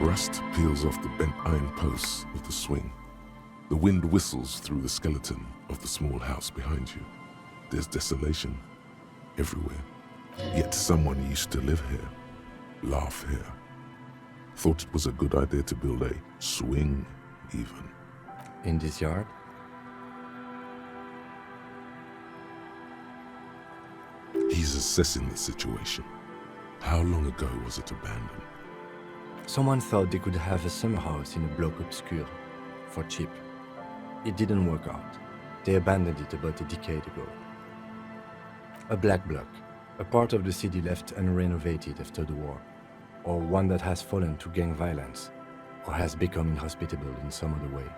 Rust peels off the bent iron posts of the swing. The wind whistles through the skeleton of the small house behind you. There's desolation everywhere. Yet someone used to live here, laugh here. Thought it was a good idea to build a swing, even. In this yard? He's assessing the situation. How long ago was it abandoned? Someone thought they could have a summer house in a bloc obscure, for cheap. It didn't work out. They abandoned it about a decade ago. A black bloc, a part of the city left unrenovated after the war, or one that has fallen to gang violence, or has become inhospitable in some other way.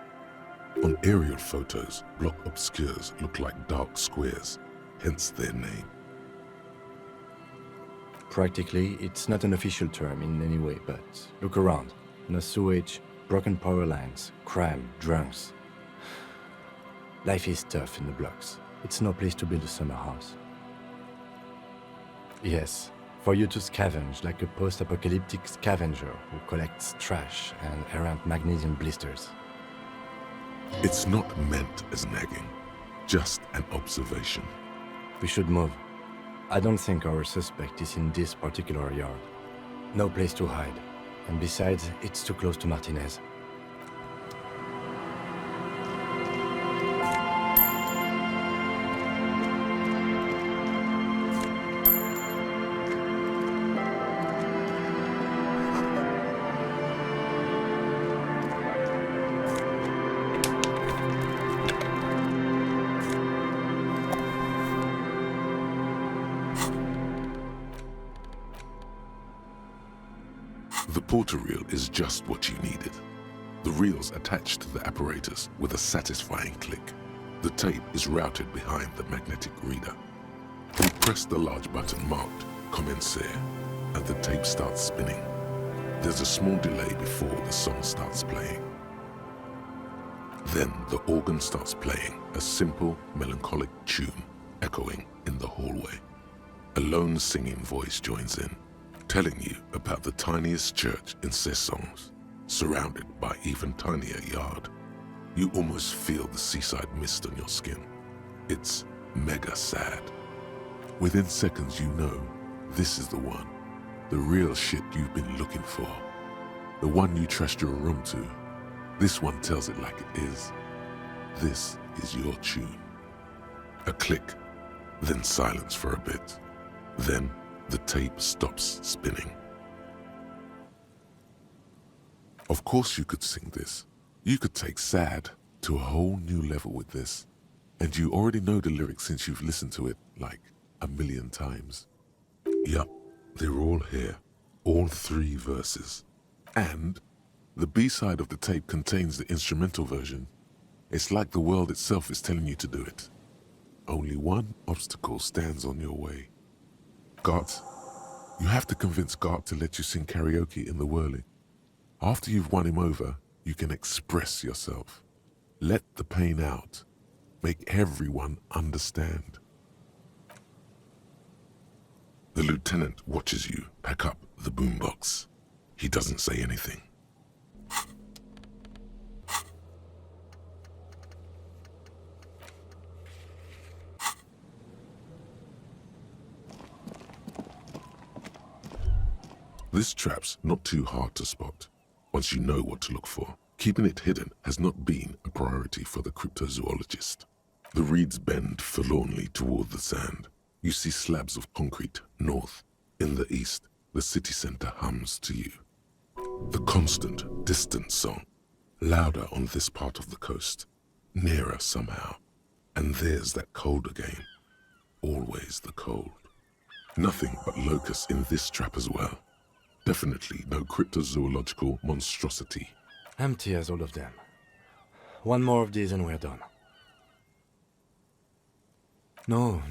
On aerial photos, block obscures look like dark squares, hence their name. Practically, it's not an official term in any way, but look around. No sewage, broken power lines, crime, drunks. Life is tough in the blocks. It's no place to build a summer house. Yes, for you to scavenge like a post-apocalyptic scavenger who collects trash and errant magnesium blisters. It's not meant as nagging, just an observation. We should move. I don't think our suspect is in this particular yard. No place to hide. And besides, it's too close to Martinez. The porter reel is just what you needed. The reel's attached to the apparatus with a satisfying click. The tape is routed behind the magnetic reader. You press the large button marked commencer and the tape starts spinning. There's a small delay before the song starts playing. Then the organ starts playing a simple, melancholic tune echoing in the hallway. A lone singing voice joins in, telling you about the tiniest church in Cessons, surrounded by even tinier yard. You almost feel the seaside mist on your skin. It's mega sad. Within seconds you know this is the one, the real shit you've been looking for, the one you trust your room to. This one tells it like it is. This is your tune. A click, then silence for a bit. Then the tape stops spinning. Of course you could sing this. You could take sad to a whole new level with this. And you already know the lyrics since you've listened to it like 1,000,000 times. Yup, they're all here. All 3 verses. And the B-side of the tape contains the instrumental version. It's like the world itself is telling you to do it. Only one obstacle stands on your way. Gart, you have to convince Gart to let you sing karaoke in the whirling. After you've won him over, you can express yourself. Let the pain out. Make everyone understand. The lieutenant watches you pack up the boombox. He doesn't say anything. This trap's not too hard to spot, once you know what to look for. Keeping it hidden has not been a priority for the cryptozoologist. The reeds bend forlornly toward the sand. You see slabs of concrete north. In the east, the city center hums to you. The constant, distant song, louder on this part of the coast, nearer somehow. And there's that cold again. Always the cold. Nothing but locusts in this trap as well. Definitely no cryptozoological monstrosity. Empty as all of them. One more of these and we're done. No,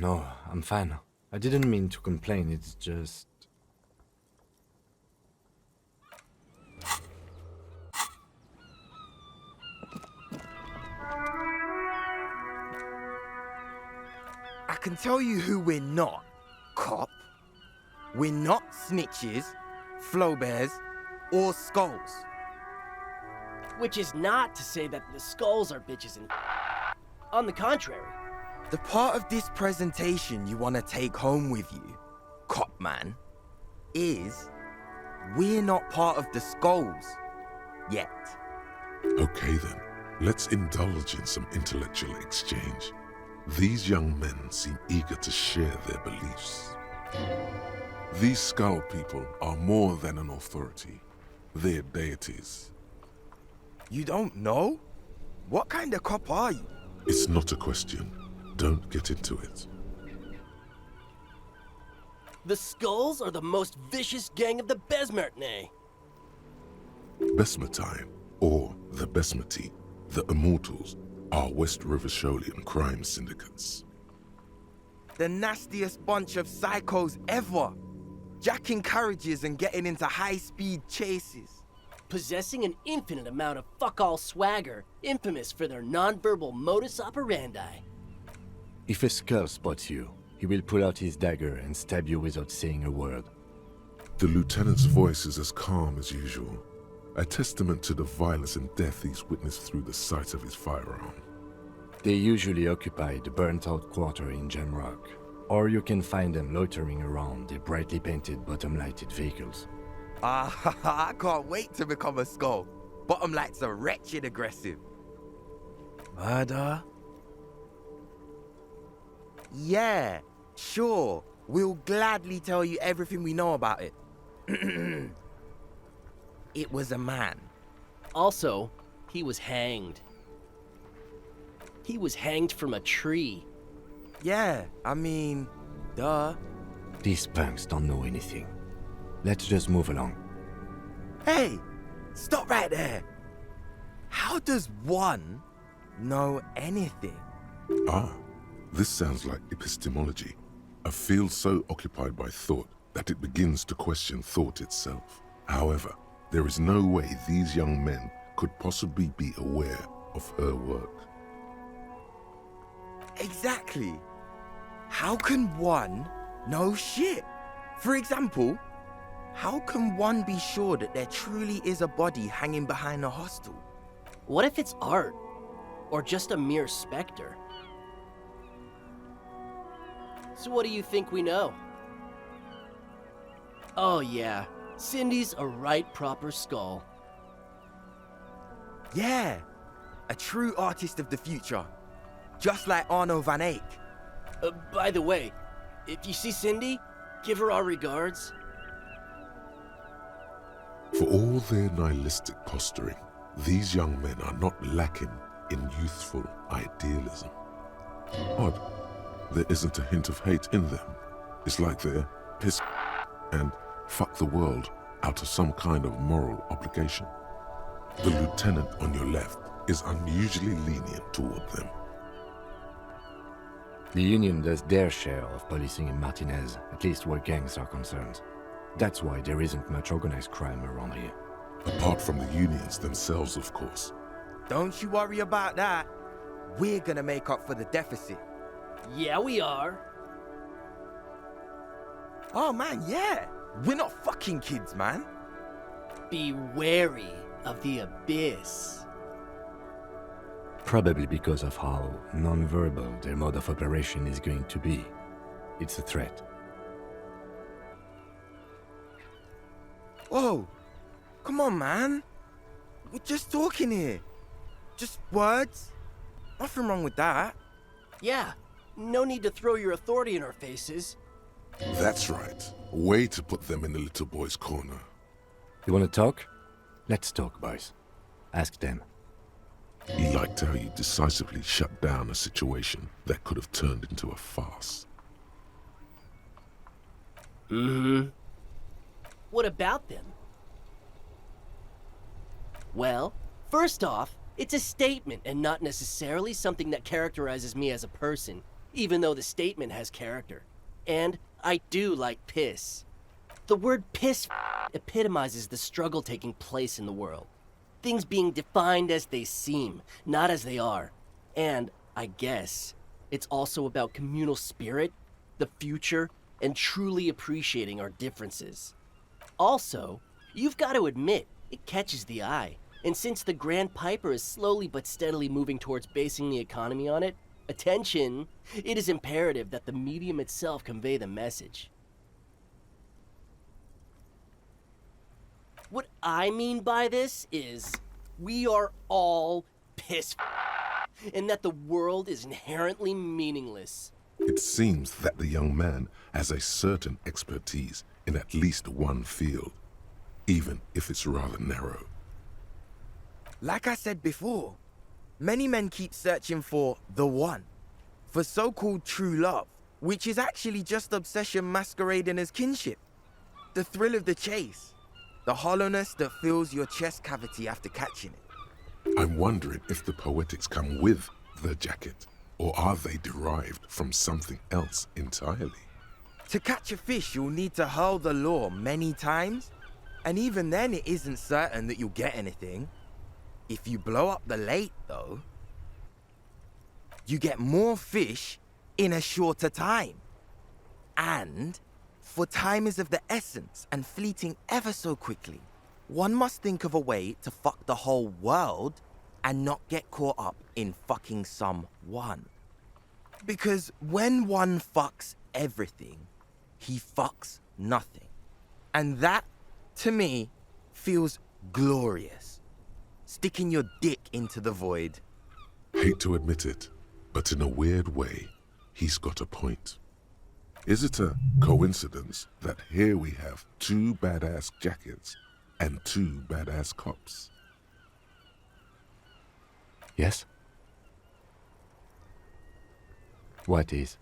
I'm fine. I didn't mean to complain, it's just... I can tell you who we're not, cop. We're not snitches, flow bears, or skulls. Which is not to say that the skulls are bitches and on the contrary. The part of this presentation you want to take home with you, cop man, is we're not part of the skulls yet. Okay then, let's indulge in some intellectual exchange. These young men seem eager to share their beliefs. These skull people are more than an authority. They're deities. You don't know? What kind of cop are you? It's not a question. Don't get into it. The skulls are the most vicious gang of the Besmertne. Besmatine, or the Besmati, the Immortals, are West Riversholian crime syndicates. The nastiest bunch of psychos ever. Jacking carriages and getting into high-speed chases. Possessing an infinite amount of fuck-all swagger, infamous for their non-verbal modus operandi. If a skull spots you, he will pull out his dagger and stab you without saying a word. The lieutenant's voice is as calm as usual, a testament to the violence and death he's witnessed through the sight of his firearm. They usually occupy the burnt-out quarter in Jamrock, or you can find them loitering around their brightly painted bottom-lighted vehicles. I can't wait to become a skull. Bottom lights are wretched aggressive. Murder? Yeah, sure. We'll gladly tell you everything we know about it. It was a man. Also, he was hanged. He was hanged from a tree. Yeah, I mean, duh. These punks don't know anything. Let's just move along. Hey, stop right there. How does one know anything? Ah, this sounds like epistemology, a field so occupied by thought that it begins to question thought itself. However, there is no way these young men could possibly be aware of her work. Exactly. How can one know shit? For example, how can one be sure that there truly is a body hanging behind a hostel? What if it's art? Or just a mere specter? So what do you think we know? Oh yeah, Cindy's a right proper skull. Yeah, a true artist of the future. Just like Arno van Eyck. By the way, if you see Cindy, give her our regards. For all their nihilistic posturing, these young men are not lacking in youthful idealism. Odd, there isn't a hint of hate in them. It's like they're piss and fuck the world out of some kind of moral obligation. The lieutenant on your left is unusually lenient toward them. The Union does their share of policing in Martinez, at least where gangs are concerned. That's why there isn't much organized crime around here. Apart from the unions themselves, of course. Don't you worry about that. We're gonna make up for the deficit. Yeah, we are. Oh man, yeah. We're not fucking kids, man. Be wary of the abyss. Probably because of how non-verbal their mode of operation is going to be. It's a threat. Whoa. Come on, man. We're just talking here. Just words. Nothing wrong with that. Yeah, no need to throw your authority in our faces. That's right. Way to put them in the little boy's corner. You want to talk? Let's talk, boys. Ask them. He liked how you decisively shut down a situation that could have turned into a farce. Mm-hmm. What about them? Well, first off, it's a statement and not necessarily something that characterizes me as a person, even though the statement has character. And I do like piss. The word piss epitomizes the struggle taking place in the world. Things being defined as they seem, not as they are. And, I guess, it's also about communal spirit, the future, and truly appreciating our differences. Also, you've got to admit, it catches the eye. And since the Grand Piper is slowly but steadily moving towards basing the economy on it, attention, it is imperative that the medium itself convey the message. What I mean by this is, we are all pissed, and that the world is inherently meaningless. It seems that the young man has a certain expertise in at least one field, even if it's rather narrow. Like I said before, many men keep searching for the one, for so-called true love, which is actually just obsession masquerading as kinship. The thrill of the chase, the hollowness that fills your chest cavity after catching it. I'm wondering if the poetics come with the jacket, or are they derived from something else entirely? To catch a fish, you'll need to hurl the lure many times, and even then it isn't certain that you'll get anything. If you blow up the lake, though, you get more fish in a shorter time. And, for time is of the essence and fleeting ever so quickly, one must think of a way to fuck the whole world and not get caught up in fucking someone. Because when one fucks everything, he fucks nothing. And that, to me, feels glorious. Sticking your dick into the void. Hate to admit it, but in a weird way, he's got a point. Is it a coincidence that here we have two badass jackets and two badass cops? Yes? What is?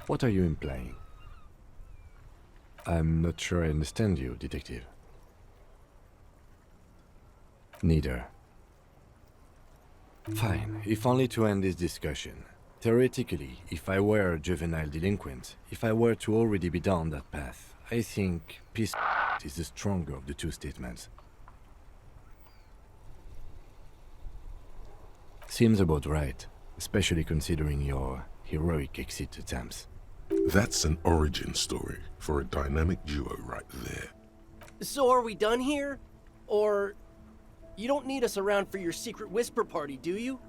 What are you implying? I'm not sure I understand you, detective. Neither. Fine, if only to end this discussion. Theoretically, if I were a juvenile delinquent, if I were to already be down that path, I think peace is the stronger of the two statements. Seems about right, especially considering your heroic exit attempts. That's an origin story for a dynamic duo right there. So are we done here? Or you don't need us around for your secret whisper party, do you?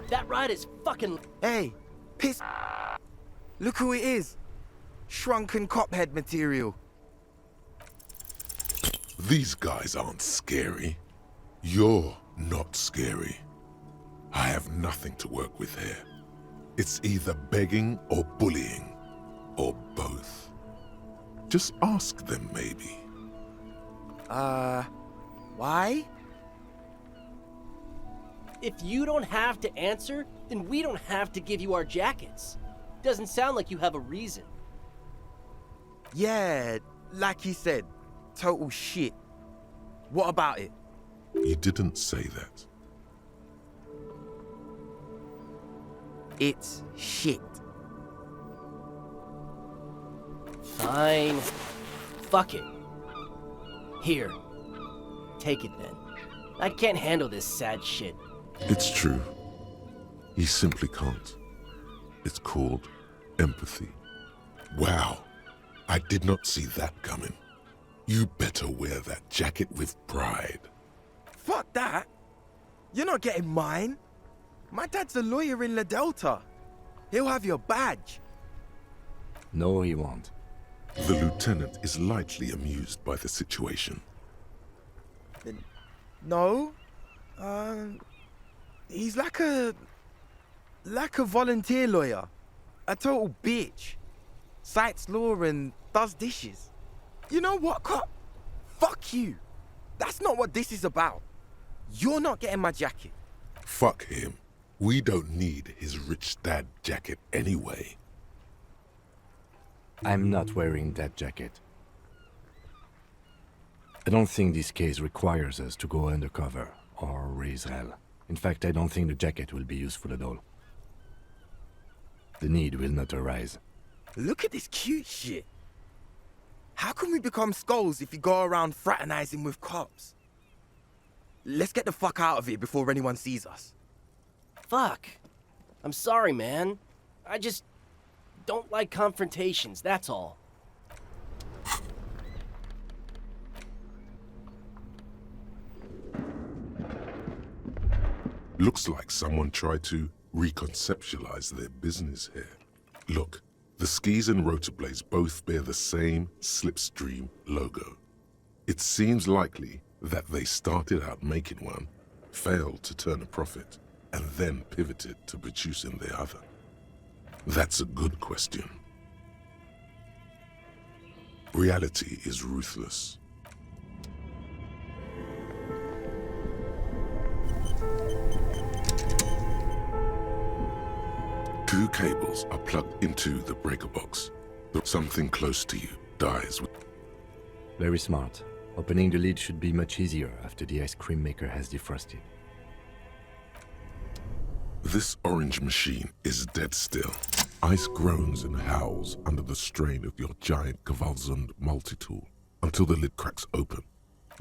That ride is fucking... Hey, piss. Look who it is. Shrunken cophead material. These guys aren't scary. You're not scary. I have nothing to work with here. It's either begging or bullying, or both. Just ask them, maybe. Why? If you don't have to answer, then we don't have to give you our jackets. Doesn't sound like you have a reason. Yeah, like he said, total shit. What about it? You didn't say that. It's shit. Fine. Fuck it. Here. Take it then. I can't handle this sad shit. It's true. You simply can't. It's called empathy. Wow, I did not see that coming. You better wear that jacket with pride. Fuck that. You're not getting mine. My dad's a lawyer in La Delta. He'll have your badge. No, he won't. The lieutenant is lightly amused by the situation. No. He's like a volunteer lawyer. A total bitch. Cites law and does dishes. You know what, cop? Fuck you. That's not what this is about. You're not getting my jacket. Fuck him. We don't need his rich dad jacket anyway. I'm not wearing that jacket. I don't think this case requires us to go undercover or raise hell. In fact, I don't think the jacket will be useful at all. The need will not arise. Look at this cute shit. How can we become skulls if you go around fraternizing with cops? Let's get the fuck out of here before anyone sees us. Fuck. I'm sorry, man. I just don't like confrontations, that's all. Looks like someone tried to reconceptualize their business here. Look, the skis and rotor blades both bear the same slipstream logo. It seems likely that they started out making one, failed to turn a profit, and then pivoted to producing the other. That's a good question. Reality is ruthless. Two cables are plugged into the breaker box. Something close to you dies. Very smart. Opening the lid should be much easier after the ice cream maker has defrosted. This orange machine is dead still. Ice groans and howls under the strain of your giant Gewaltsund multi-tool until the lid cracks open.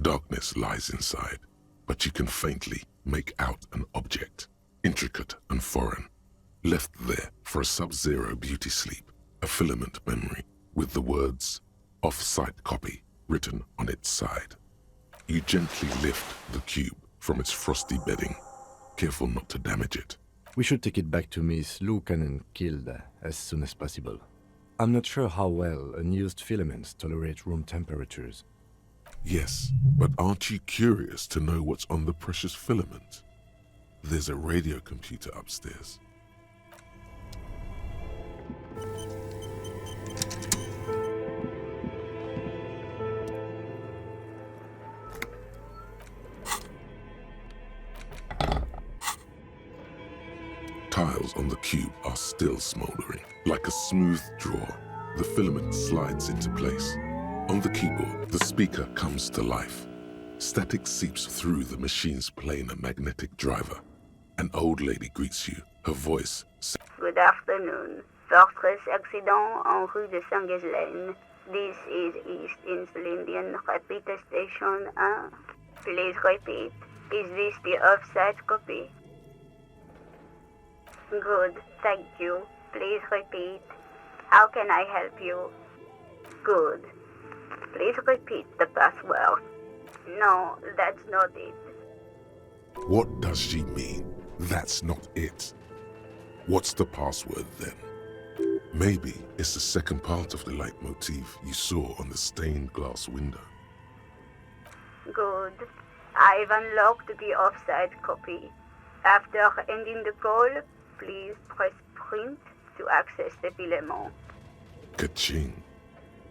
Darkness lies inside, but you can faintly make out an object, intricate and foreign, left there for a sub-zero beauty sleep, a filament memory with the words "off-site copy" written on its side. You gently lift the cube from its frosty bedding, careful not to damage it. We should take it back to Miss Lukanen killed as soon as possible. I'm not sure how well unused filaments tolerate room temperatures. Yes, but aren't you curious to know what's on the precious filament? There's a radio computer upstairs. Tiles on the cube are still smoldering. Like a smooth draw, the filament slides into place. On the keyboard, the speaker comes to life. Static seeps through the machine's planar magnetic driver. An old lady greets you, her voice. Good afternoon. Fortress accident en rue de Saint-Ghislaine. This is East Insulindian Repeater Station 1. Please repeat. Is this the offsite copy? Good, thank you. Please repeat. How can I help you? Good. Please repeat the password. No, that's not it. What does she mean? That's not it. What's the password then? Maybe it's the second part of the leitmotif you saw on the stained glass window. Good. I've unlocked the offsite copy. After ending the call, please press print to access the filament. Ka-ching.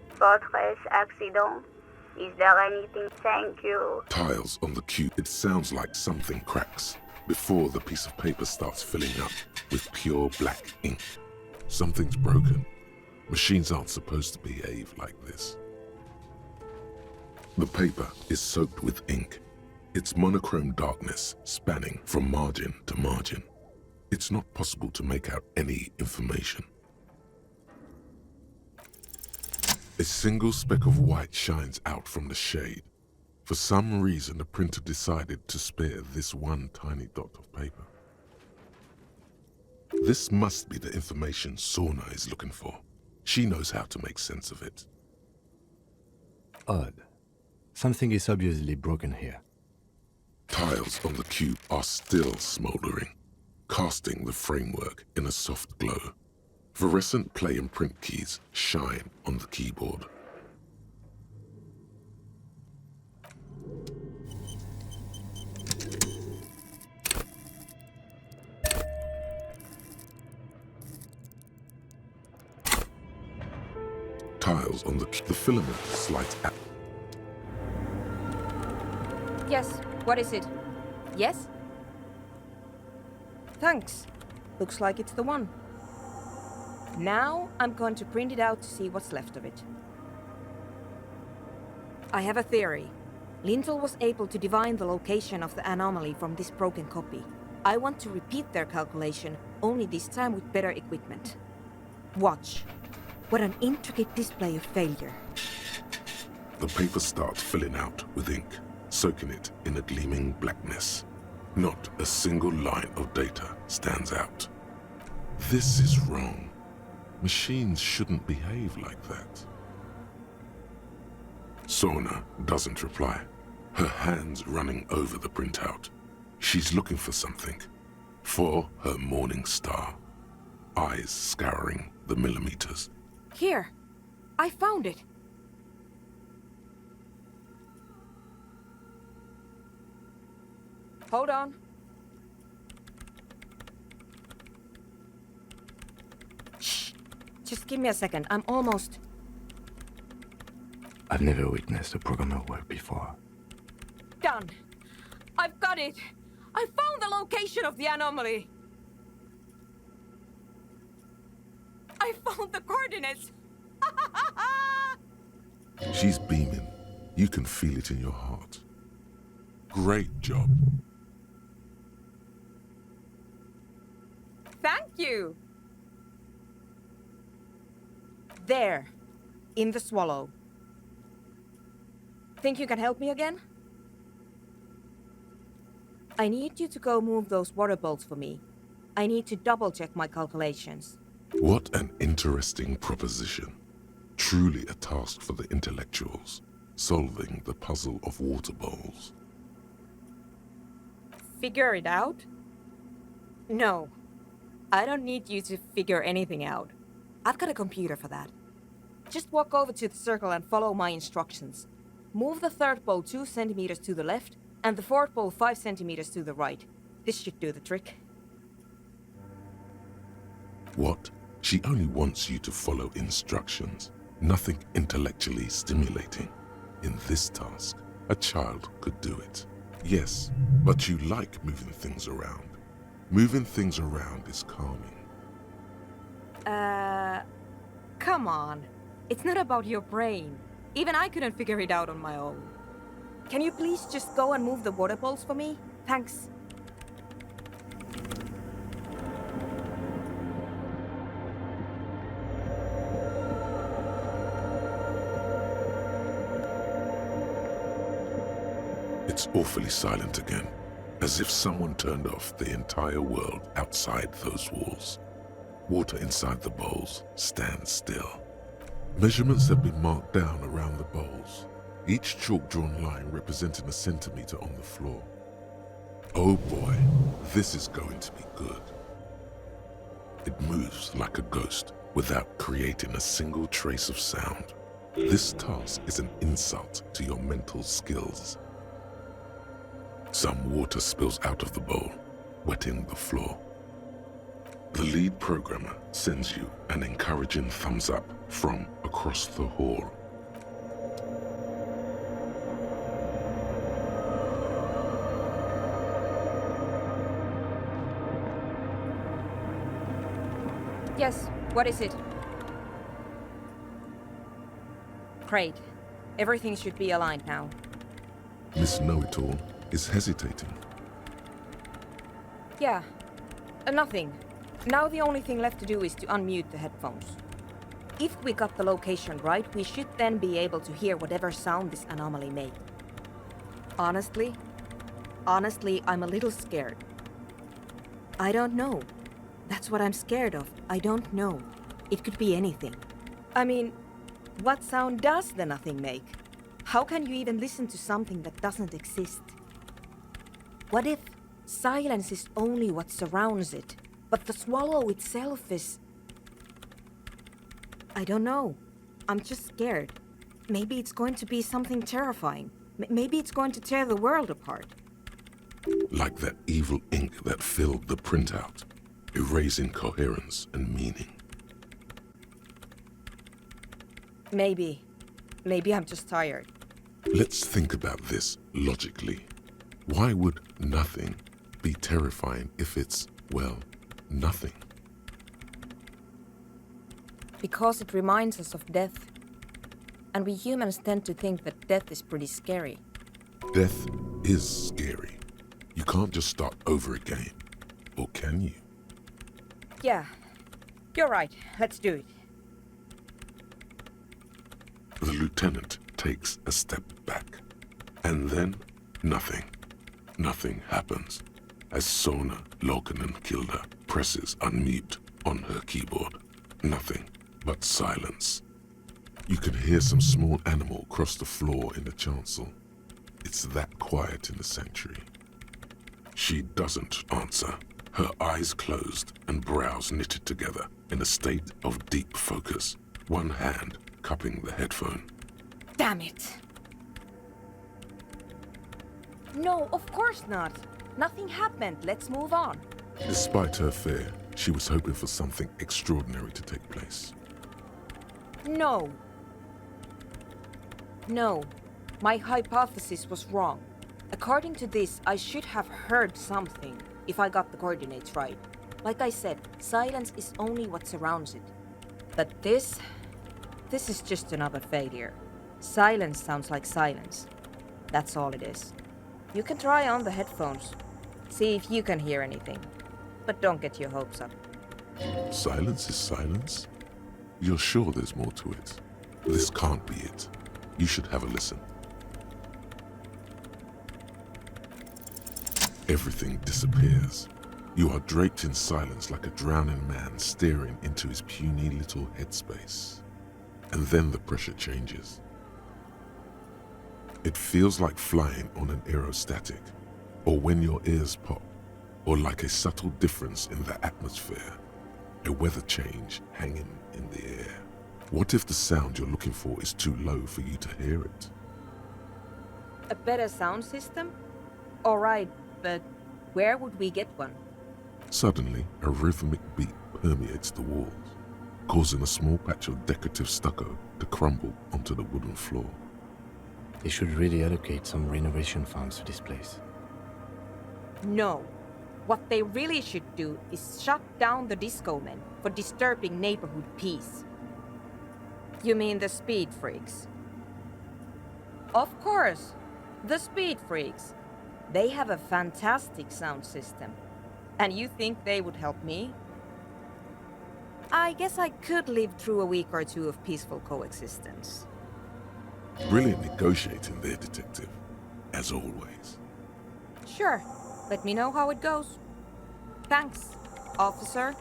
Fortress accident. Is there anything? Thank you. Tiles on the cube. It sounds like something cracks before the piece of paper starts filling up with pure black ink. Something's broken. Machines aren't supposed to behave like this. The paper is soaked with ink. Its monochrome darkness spanning from margin to margin. It's not possible to make out any information. A single speck of white shines out from the shade. For some reason, the printer decided to spare this one tiny dot of paper. This must be the information Sorna is looking for. She knows how to make sense of it. Odd. Something is obviously broken here. Tiles on the cube are still smoldering, casting the framework in a soft glow. Fluorescent play and print keys shine on the keyboard. Tiles on the filament slides out. Yes, what is it? Yes? Thanks. Looks like it's the one. Now I'm going to print it out to see what's left of it. I have a theory. Lintel was able to divine the location of the anomaly from this broken copy. I want to repeat their calculation, only this time with better equipment. Watch. What an intricate display of failure. The paper starts filling out with ink, soaking it in a gleaming blackness. Not a single line of data stands out. This is wrong. Machines shouldn't behave like that. Sona doesn't reply, her hands running over the printout. She's looking for something. For her morning star. Eyes scouring the millimeters. Here, I found it. Hold on. Shh. Just give me a second. I'm almost... I've never witnessed a programmer work before. done. I've got it. I found the location of the anomaly. I found the coordinates. She's beaming. You can feel it in your heart. Great job. Thank you. There, in the swallow. Think you can help me again? I need you to go move those water bolts for me. I need to double-check my calculations. What an interesting proposition. Truly a task for the intellectuals, solving the puzzle of water bowls. Figure it out? No. I don't need you to figure anything out. I've got a computer for that. Just walk over to the circle and follow my instructions. Move the third bowl 2 centimeters to the left, and the fourth bowl 5 centimeters to the right. This should do the trick. What? She only wants you to follow instructions. Nothing intellectually stimulating. In this task, a child could do it. Yes, but you like moving things around. Moving things around is calming. Come on. It's not about your brain. Even I couldn't figure it out on my own. Can you please just go and move the water bowls for me? Thanks. It's awfully silent again, as if someone turned off the entire world outside those walls. Water inside the bowls stands still. Measurements have been marked down around the bowls, each chalk-drawn line representing a centimeter on the floor. Oh boy, this is going to be good. It moves like a ghost without creating a single trace of sound. This task is an insult to your mental skills. Some water spills out of the bowl, wetting the floor. The lead programmer sends you an encouraging thumbs up from across the hall. Yes, what is it? Great. Everything should be aligned now. Miss Know-It-All is hesitating. Yeah, nothing. Now the only thing left to do is to unmute the headphones. If we got the location right, we should then be able to hear whatever sound this anomaly makes. Honestly, I'm a little scared. I don't know. That's what I'm scared of. I don't know. It could be anything. I mean, what sound does the nothing make? How can you even listen to something that doesn't exist? What if silence is only what surrounds it, but the swallow itself is... I don't know. I'm just scared. Maybe it's going to be something terrifying. Maybe it's going to tear the world apart. Like that evil ink that filled the printout, erasing coherence and meaning. Maybe. Maybe I'm just tired. Let's think about this logically. Why would nothing be terrifying if it's, well, nothing? Because it reminds us of death. And we humans tend to think that death is pretty scary. Death is scary. You can't just start over again. Or can you? Yeah, you're right. Let's do it. The lieutenant takes a step back. And then, nothing. Nothing happens. as Sona Lokanen-Kilda presses unmute on her keyboard. Nothing but silence. You can hear some small animal cross the floor in the chancel. It's that quiet in the sanctuary. She doesn't answer, her eyes closed and brows knitted together in a state of deep focus, one hand cupping the headphone. Damn it! No, of course not. Nothing happened. Let's move on. Despite her fear, she was hoping for something extraordinary to take place. No. No. My hypothesis was wrong. According to this, I should have heard something if I got the coordinates right. Like I said, silence is only what surrounds it. But this is just another failure. Silence sounds like silence. That's all it is. You can try on the headphones. See if you can hear anything. But don't get your hopes up. Silence is silence? You're sure there's more to it? This can't be it. You should have a listen. Everything disappears. You are draped in silence like a drowning man staring into his puny little headspace. And then the pressure changes. It feels like flying on an aerostatic, or when your ears pop, or like a subtle difference in the atmosphere, a weather change hanging in the air. What if the sound you're looking for is too low for you to hear it? A better sound system? Alright, but where would we get one? Suddenly, a rhythmic beat permeates the walls, causing a small patch of decorative stucco to crumble onto the wooden floor. They should really allocate some renovation funds to this place. No. What they really should do is shut down the disco men for disturbing neighborhood peace. You mean the speed freaks? Of course, the speed freaks. They have a fantastic sound system. And you think they would help me? I guess I could live through a week or two of peaceful coexistence. Brilliant negotiating there, detective, as always. Sure. Let me know how it goes. Thanks, officer.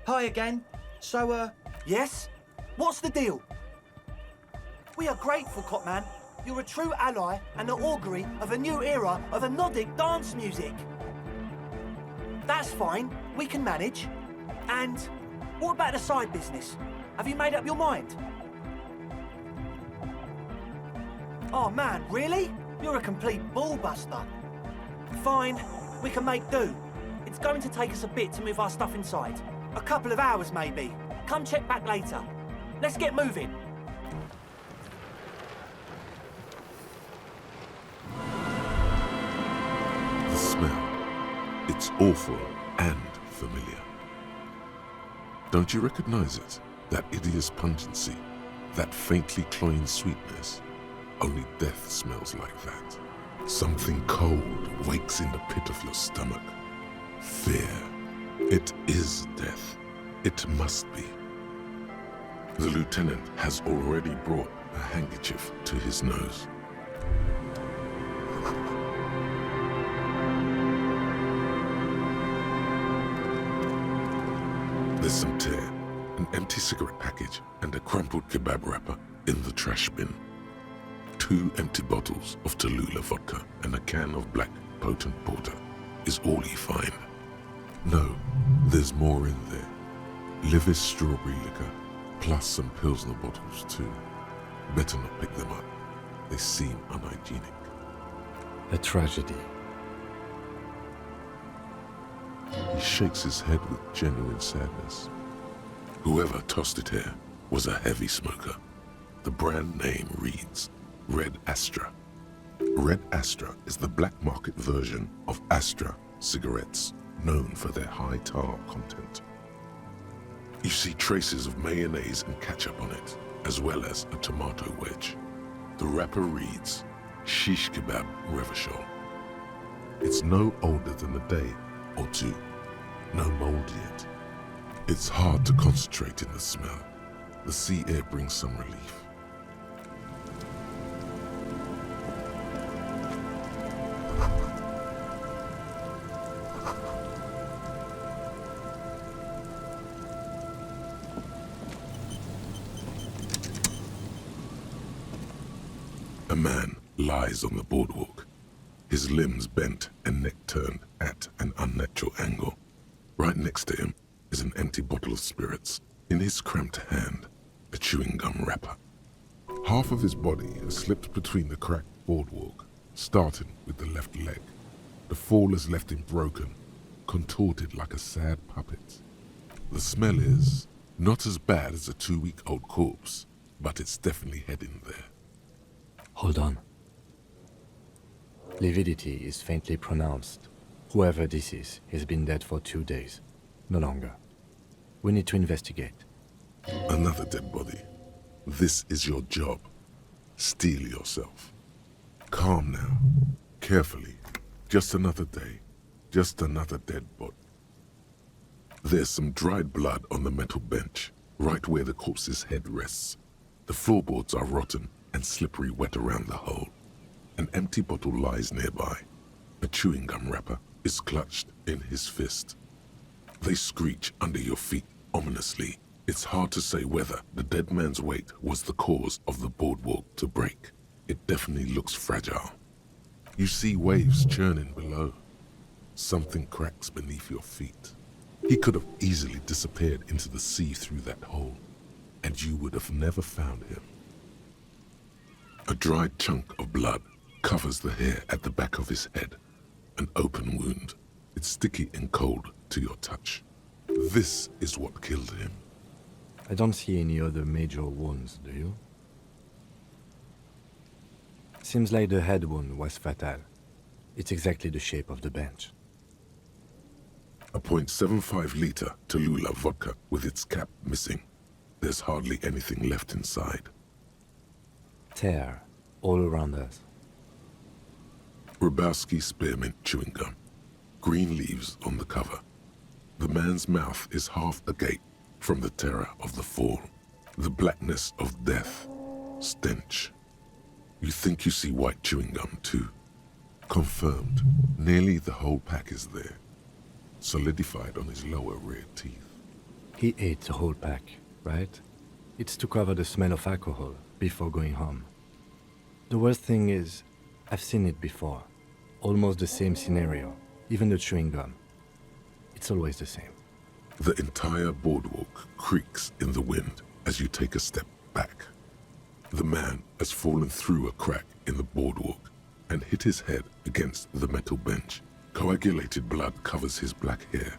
Hi again. So, yes? What's the deal? We are grateful, Copman. You're a true ally and the augury of a new era of anodic dance music. That's fine. We can manage. And what about the side business? Have you made up your mind? Oh man, really? You're a complete ballbuster. Fine, we can make do. It's going to take us a bit to move our stuff inside. A couple of hours maybe. Come check back later. Let's get moving. The smell. It's awful and familiar. Don't you recognize it? That hideous pungency, that faintly cloying sweetness. Only death smells like that. Something cold wakes in the pit of your stomach. Fear. It is death. It must be. The lieutenant has already brought a handkerchief to his nose. There's some tear, an empty cigarette package, and a crumpled kebab wrapper in the trash bin. 2 empty bottles of Tallulah vodka and a can of black potent porter is all you find. No, there's more in there. Livis strawberry liquor, plus some Pilsner bottles too. Better not pick them up. They seem unhygienic. A tragedy. He shakes his head with genuine sadness. Whoever tossed it here was a heavy smoker. The brand name reads Red Astra. Red Astra is the black market version of Astra cigarettes, known for their high tar content. You see traces of mayonnaise and ketchup on it, as well as a tomato wedge. The wrapper reads Shish Kebab Revachol. It's no older than a day or two, no mold yet. It's hard to concentrate in the smell. The sea air brings some relief. A man lies on the boardwalk, his limbs bent and neck turned at an unnatural angle. Right next to him is an empty bottle of spirits. In his cramped hand, a chewing gum wrapper. Half of his body has slipped between the cracked boardwalk, starting with the left leg. The fall has left him broken, contorted like a sad puppet. The smell is not as bad as a 2-week-old corpse, but it's definitely heading there. Hold on. Lividity is faintly pronounced. Whoever this is has been dead for 2 days. No longer. We need to investigate. Another dead body. This is your job. Steel yourself. Calm now. Carefully. Just another day. Just another dead body. There's some dried blood on the metal bench, right where the corpse's head rests. The floorboards are rotten and slippery wet around the hole. An empty bottle lies nearby. A chewing gum wrapper is clutched in his fist. They screech under your feet ominously. It's hard to say whether the dead man's weight was the cause of the boardwalk to break. It definitely looks fragile. You see waves churning below. Something cracks beneath your feet. He could have easily disappeared into the sea through that hole, and you would have never found him. A dried chunk of blood covers the hair at the back of his head. An open wound. It's sticky and cold to your touch. This is what killed him. I don't see any other major wounds, do you? Seems like the head wound was fatal. It's exactly the shape of the bench. A .75 liter Tallulah vodka with its cap missing. There's hardly anything left inside. Tear all around us. Rubowski spearmint chewing gum. Green leaves on the cover. The man's mouth is half agape from the terror of the fall. The blackness of death. Stench. You think you see white chewing gum too. Confirmed. Nearly the whole pack is there. Solidified on his lower rear teeth. He ate the whole pack, right? It's to cover the smell of alcohol before going home. The worst thing is, I've seen it before. Almost the same scenario, even the chewing gum. It's always the same. The entire boardwalk creaks in the wind as you take a step back. The man has fallen through a crack in the boardwalk and hit his head against the metal bench. Coagulated blood covers his black hair.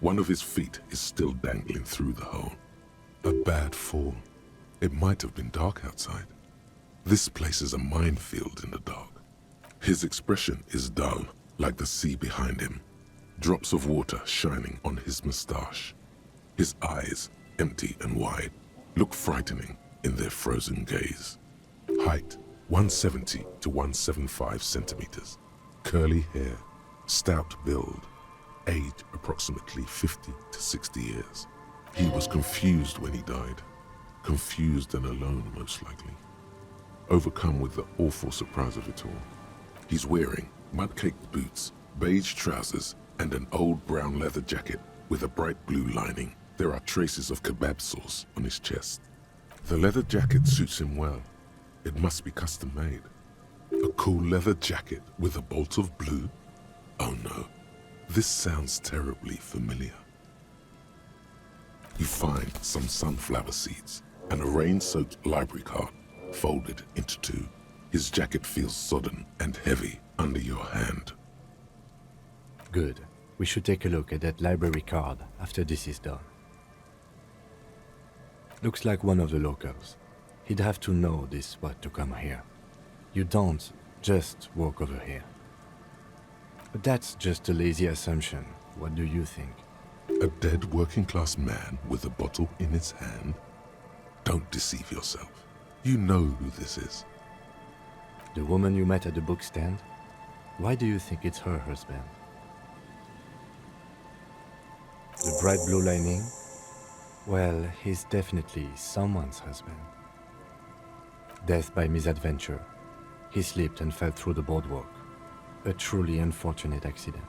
One of his feet is still dangling through the hole. A bad fall. It might have been dark outside. This place is a minefield in the dark. His expression is dull, like the sea behind him. Drops of water shining on his mustache. His eyes, empty and wide, look frightening in their frozen gaze. Height, 170 to 175 centimeters. Curly hair, stout build. Age, approximately 50 to 60 years. He was confused when he died. Confused and alone, most likely. Overcome with the awful surprise of it all. He's wearing mud-caked boots, beige trousers, and an old brown leather jacket with a bright blue lining. There are traces of kebab sauce on his chest. The leather jacket suits him well. It must be custom made. A cool leather jacket with a bolt of blue? Oh no, this sounds terribly familiar. You find some sunflower seeds and a rain-soaked library card folded into two. His jacket feels sodden and heavy under your hand. Good. We should take a look at that library card after this is done. Looks like one of the locals. He'd have to know this spot to come here. You don't just walk over here. But that's just a lazy assumption. What do you think? A dead working-class man with a bottle in his hand? Don't deceive yourself. You know who this is. The woman you met at the book stand? Why do you think it's her husband? The bright blue lining? Well, he's definitely someone's husband. Death by misadventure. He slipped and fell through the boardwalk. A truly unfortunate accident.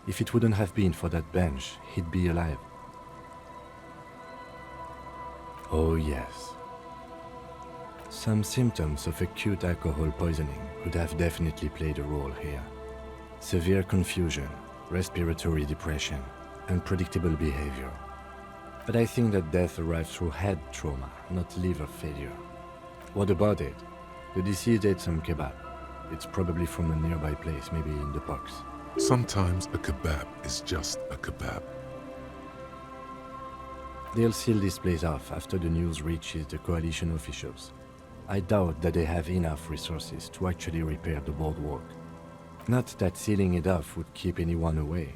If it wouldn't have been for that bench, he'd be alive. Oh yes. Some symptoms of acute alcohol poisoning could have definitely played a role here. Severe confusion, respiratory depression, unpredictable behavior. But I think that death arrived through head trauma, not liver failure. What about it? The deceased ate some kebab. It's probably from a nearby place, maybe in the box. Sometimes a kebab is just a kebab. They'll seal this place off after the news reaches the coalition officials. I doubt that they have enough resources to actually repair the boardwalk. Not that sealing it off would keep anyone away.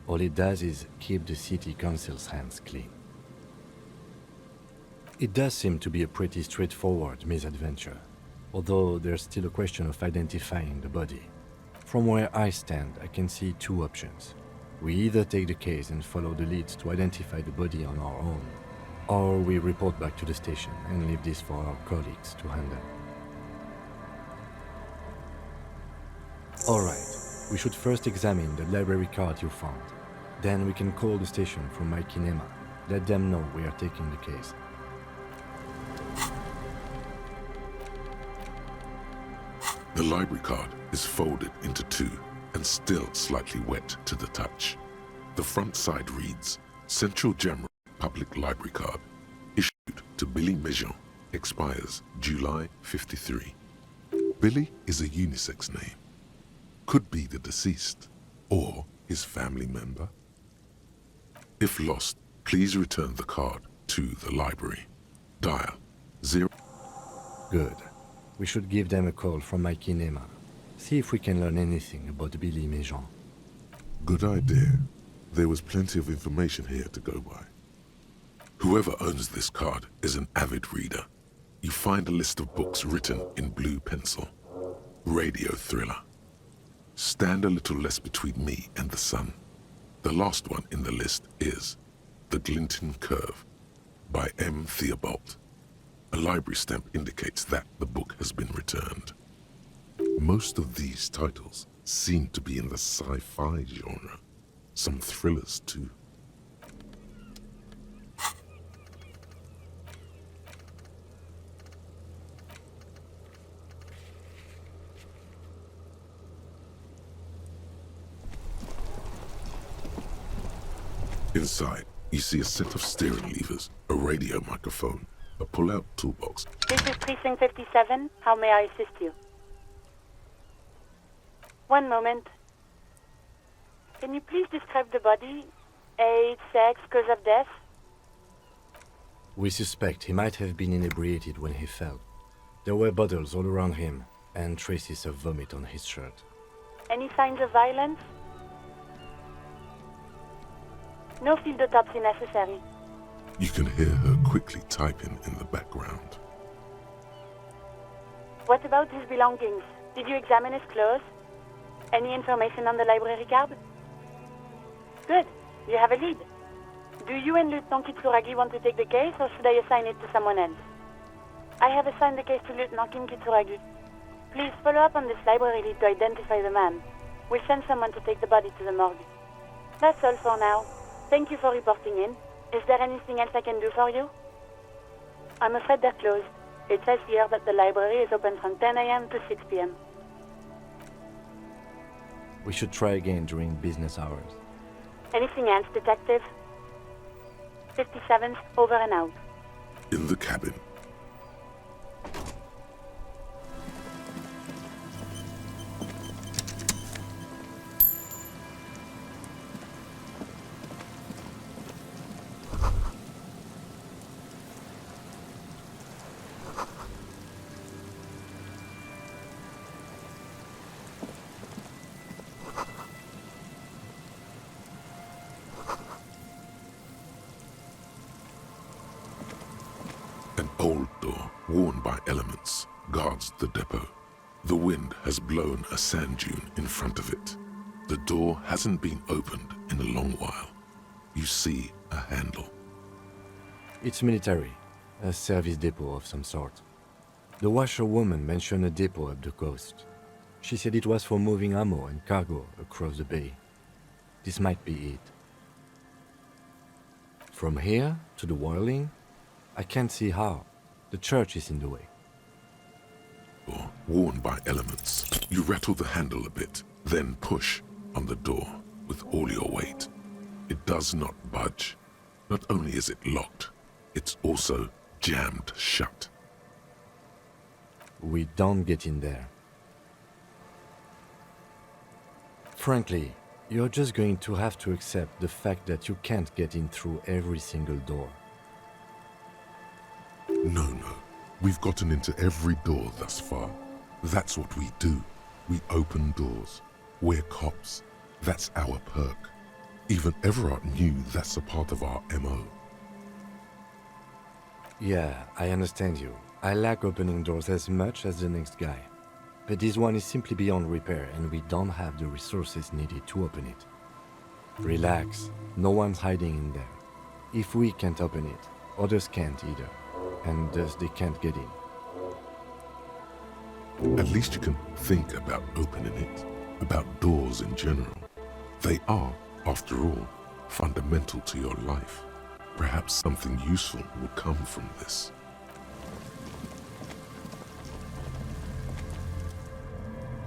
All it does is keep the city council's hands clean. It does seem to be a pretty straightforward misadventure, although there's still a question of identifying the body. From where I stand, I can see two options. We either take the case and follow the leads to identify the body on our own, or we report back to the station and leave this for our colleagues to handle. Alright, we should first examine the library card you found. Then we can call the station from my kinema, let them know we are taking the case. The library card is folded into two and still slightly wet to the touch. The front side reads, Central General Public Library Card, issued to Billy Mejean, expires July 53. Billy is a unisex name. Could be the deceased or his family member. If lost, please return the card to the library. Dial 0. Good. We should give them a call from my kinema. See if we can learn anything about Billy Mejean. Good idea. There was plenty of information here to go by. Whoever owns this card is an avid reader. You find a list of books written in blue pencil. Radio thriller. Stand a little less between me and the sun. The last one in the list is The Glinting Curve by M. Theobald. A library stamp indicates that the book has been returned. Most of these titles seem to be in the sci-fi genre. Some thrillers too. Inside, you see a set of steering levers, a radio microphone, a pull-out toolbox. This is Precinct 57. How may I assist you? One moment. Can you please describe the body? Age, sex, cause of death? We suspect he might have been inebriated when he fell. There were bottles all around him, and traces of vomit on his shirt. Any signs of violence? No field autopsy necessary. You can hear her quickly typing in the background. What about his belongings? Did you examine his clothes? Any information on the library card? Good. You have a lead. Do you and Lieutenant Kitsuragi want to take the case, or should I assign it to someone else? I have assigned the case to Lieutenant Kim Kitsuragi. Please follow up on this library lead to identify the man. We'll send someone to take the body to the morgue. That's all for now. Thank you for reporting in. Is there anything else I can do for you? I'm afraid they're closed. It says here that the library is open from 10 a.m. to 6 p.m. We should try again during business hours. Anything else, Detective? 57th, over and out. In the cabin, an old door, worn by elements, guards the depot. The wind has blown a sand dune in front of it. The door hasn't been opened in a long while. You see a handle. It's military, a service depot of some sort. The washerwoman mentioned a depot up the coast. She said it was for moving ammo and cargo across the bay. This might be it. From here to the whirling, I can't see how. The church is in the way. Or worn by elements. You rattle the handle a bit, then push on the door with all your weight. It does not budge. Not only is it locked, it's also jammed shut. We don't get in there. Frankly, you're just going to have to accept the fact that you can't get in through every single door. No. We've gotten into every door thus far. That's what we do. We open doors. We're cops. That's our perk. Even Everard knew that's a part of our MO. Yeah, I understand you. I like opening doors as much as the next guy. But this one is simply beyond repair and we don't have the resources needed to open it. Relax, no one's hiding in there. If we can't open it, others can't either. And thus they can't get in. At least you can think about opening it, about doors in general. They are, after all, fundamental to your life. Perhaps something useful will come from this.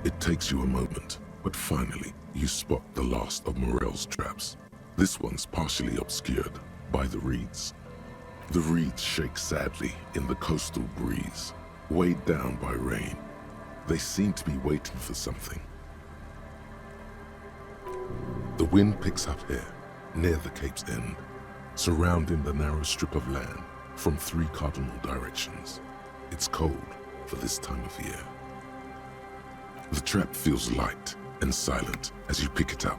It takes you a moment, but finally you spot the last of Morel's traps. This one's partially obscured by the reeds. The reeds shake sadly in the coastal breeze, weighed down by rain. They seem to be waiting for something. The wind picks up here, near the cape's end, surrounding the narrow strip of land from 3 cardinal directions. It's cold for this time of year. The trap feels light and silent as you pick it up.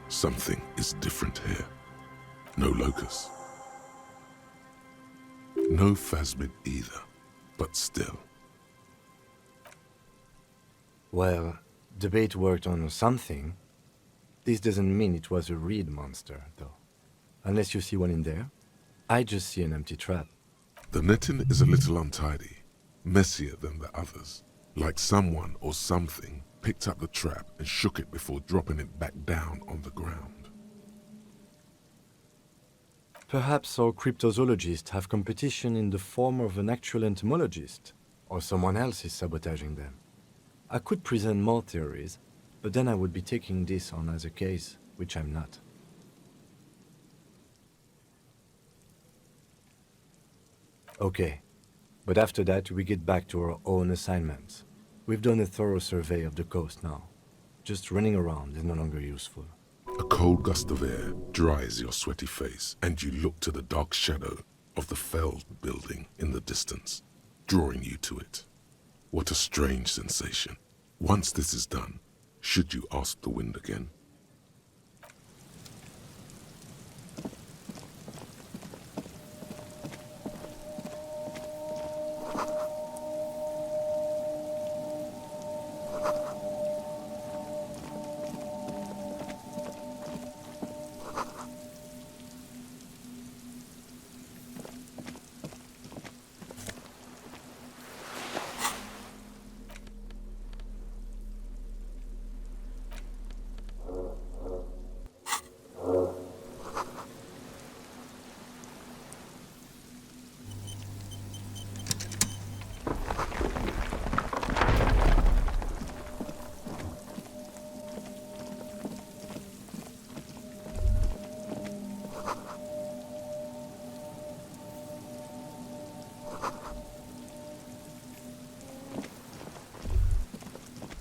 Something is different here. No locust. No phasmid either, but still. Well, the bait worked on something. This doesn't mean it was a reed monster, though. Unless you see one in there. I just see an empty trap. The netting is a little untidy, messier than the others. Like someone or something picked up the trap and shook it before dropping it back down on the ground. Perhaps our cryptozoologists have competition in the form of an actual entomologist, or someone else is sabotaging them. I could present more theories, but then I would be taking this on as a case, which I'm not. Okay, but after that we get back to our own assignments. We've done a thorough survey of the coast now. Just running around is no longer useful. A cold gust of air dries your sweaty face, and you look to the dark shadow of the felled building in the distance, drawing you to it. What a strange sensation. Once this is done, should you ask the wind again?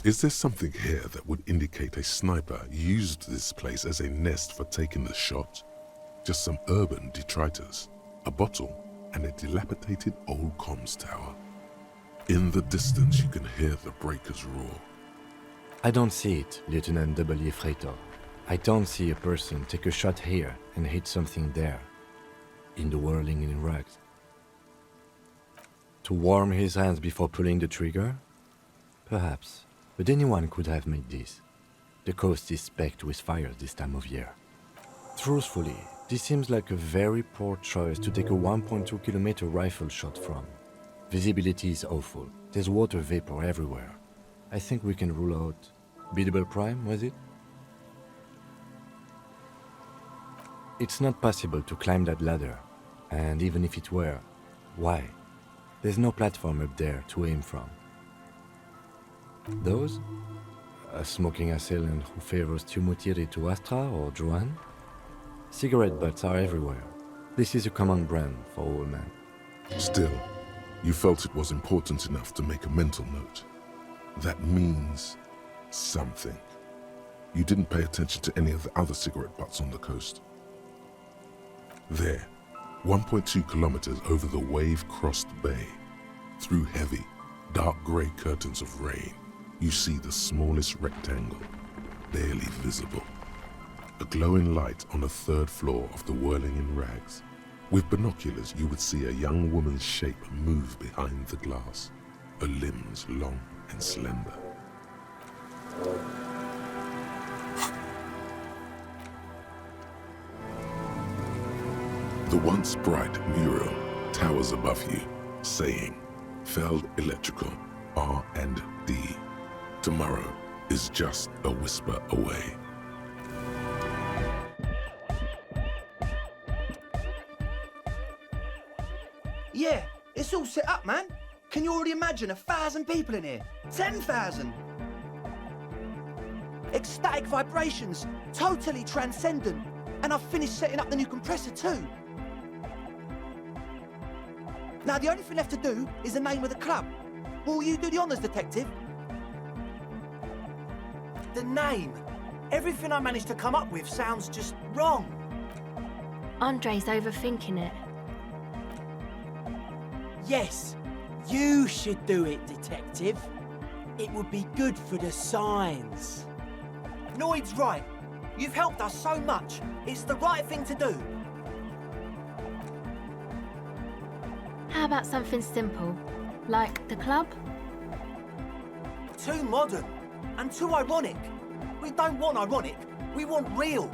Is there something here that would indicate a sniper used this place as a nest for taking the shot? Just some urban detritus, a bottle, and a dilapidated old comms tower. In the distance you can hear the breakers roar. I don't see it, Lieutenant W. Freighter. I don't see a person take a shot here and hit something there, in the whirling in rags. To warm his hands before pulling the trigger? Perhaps. But anyone could have made this. The coast is specked with fire this time of year. Truthfully, This seems like a very poor choice to take a 1.2 kilometer rifle shot from. Visibility is awful. There's water vapor everywhere. I think we can rule out biddable prime, was it? It's not possible to climb that ladder, and even if it were, why? There's no platform up there to aim from. Those? A smoking assailant who favors Timothy to Astra or Joan? Cigarette butts are everywhere. This is a common brand for all men. Still, you felt it was important enough to make a mental note. That means something. You didn't pay attention to any of the other cigarette butts on the coast. There, 1.2 kilometers over the wave-crossed bay, through heavy, dark grey curtains of rain, you see the smallest rectangle, barely visible. A glowing light on the third floor of the Whirling in Rags. With binoculars, you would see a young woman's shape move behind the glass, her limbs long and slender. The once bright mural towers above you, saying, Feld Electrical, R&D. Tomorrow is just a whisper away. Yeah, it's all set up, man. Can you already imagine 1,000 people in here? 10,000! Ecstatic vibrations, totally transcendent. And I've finished setting up the new compressor too. Now the only thing left to do is the name of the club. Will you do the honours, detective? The name. Everything I managed to come up with sounds just wrong. Andre's overthinking it. Yes, you should do it, detective. It would be good for the signs. Noid's right. You've helped us so much. It's the right thing to do. How about something simple, like the club? Too modern and too ironic. We don't want ironic. We want real.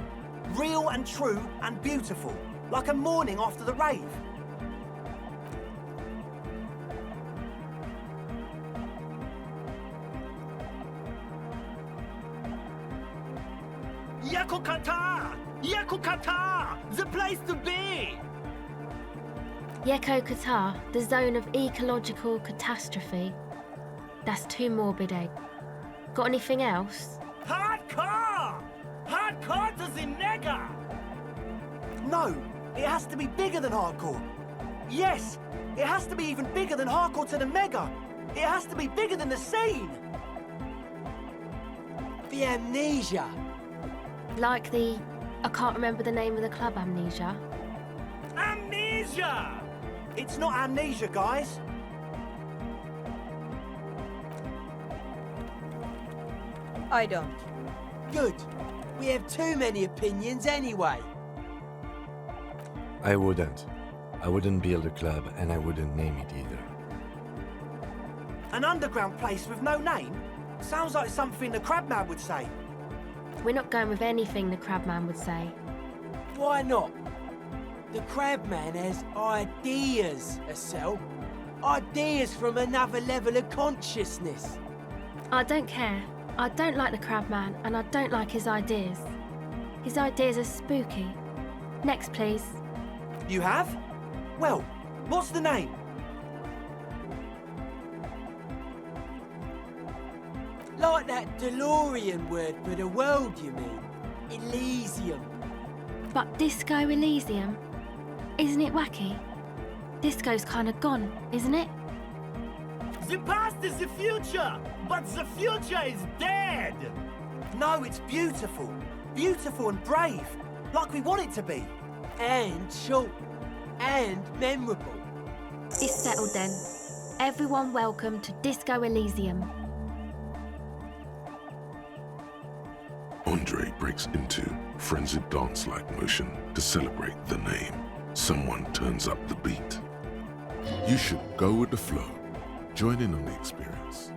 Real and true and beautiful. Like a morning after the rave. Yakukata! Yakukata! The place to be! Yeko Qatar, the zone of ecological catastrophe. That's too morbid, eh? Got anything else? Hardcore! Hardcore to the nega! No, it has to be bigger than hardcore. Yes, it has to be even bigger than hardcore to the mega. It has to be bigger than the scene. The amnesia. Like the... I can't remember the name of the club, Amnesia. Amnesia! It's not amnesia, guys. I don't. Good. We have too many opinions anyway. I wouldn't. I wouldn't build a club, and I wouldn't name it either. An underground place with no name? Sounds like something the Crabman would say. We're not going with anything the Crabman would say. Why not? The Crabman has ideas, Estelle. Ideas from another level of consciousness. I don't care. I don't like the Crabman, and I don't like his ideas. His ideas are spooky. Next, please. You have? Well, what's the name? Like that DeLorean word for the world, you mean? Elysium. But Disco Elysium? Isn't it wacky? Disco's kind of gone, isn't it? The past is the future, but the future is dead! No, it's beautiful. Beautiful and brave. Like we want it to be. And short. And memorable. It's settled then. Everyone welcome to Disco Elysium. Andre breaks into frenzied dance-like motion to celebrate the name. Someone turns up the beat. You should go with the flow. Join in on the experience.